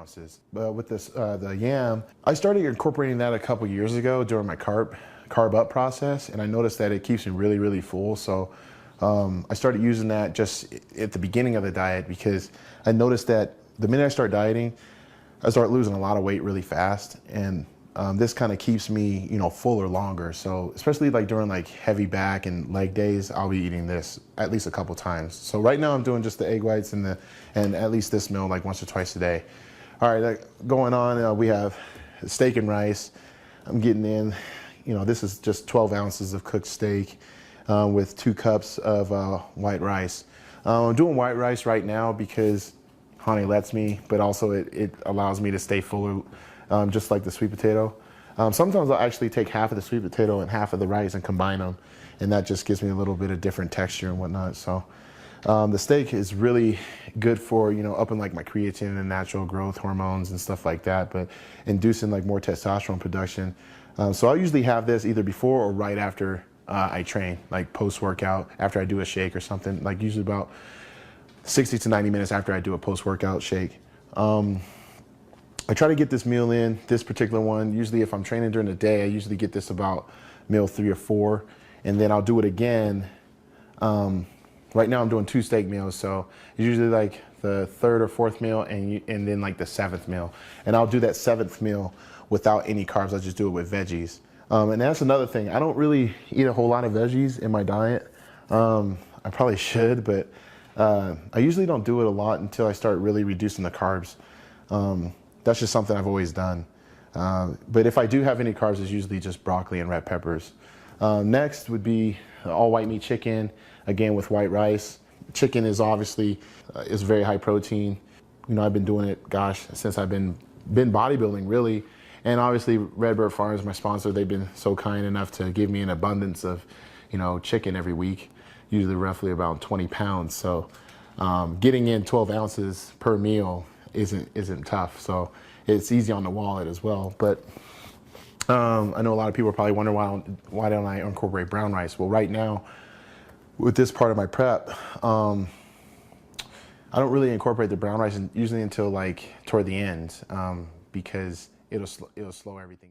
ounces. But with this, the yam, I started incorporating that a couple years ago during my carb up process, and I noticed that it keeps me really, really full. So I started using that just at the beginning of the diet because I noticed that the minute I start dieting, I start losing a lot of weight really fast, and this kind of keeps me, fuller longer. So especially like during like heavy back and leg days, I'll be eating this at least a couple times. So right now I'm doing just the egg whites and at least this meal like once or twice a day. All right, going on, we have steak and rice. I'm getting in, this is just 12 ounces of cooked steak with 2 cups of white rice. I'm doing white rice right now because honey lets me, but also it allows me to stay fuller, just like the sweet potato. Sometimes I'll actually take half of the sweet potato and half of the rice and combine them, and that just gives me a little bit of different texture and whatnot. So the steak is really good for, upping like my creatine and natural growth hormones and stuff like that, but inducing like more testosterone production. So I'll usually have this either before or right after I train, like post-workout, after I do a shake or something, like usually about 60 to 90 minutes after I do a post-workout shake. I try to get this meal in, this particular one. Usually if I'm training during the day, I usually get this about meal 3 or 4, and then I'll do it again. Right now I'm doing 2 steak meals, so it's usually like the 3rd or 4th meal and then like the 7th meal. And I'll do that 7th meal without any carbs. I'll just do it with veggies. And that's another thing. I don't really eat a whole lot of veggies in my diet. I probably should, but I usually don't do it a lot until I start really reducing the carbs. That's just something I've always done. But if I do have any carbs, it's usually just broccoli and red peppers. Next would be all white meat chicken, again with white rice. Chicken is obviously is very high protein. I've been doing it, gosh, since I've been bodybuilding really. And obviously Redbird Farms, my sponsor, they've been so kind enough to give me an abundance of, chicken every week, usually roughly about 20 pounds. So getting in 12 ounces per meal isn't tough. So it's easy on the wallet as well. But I know a lot of people are probably wondering why don't I incorporate brown rice? Well, right now with this part of my prep, I don't really incorporate the brown rice usually until like toward the end, because it'll slow everything.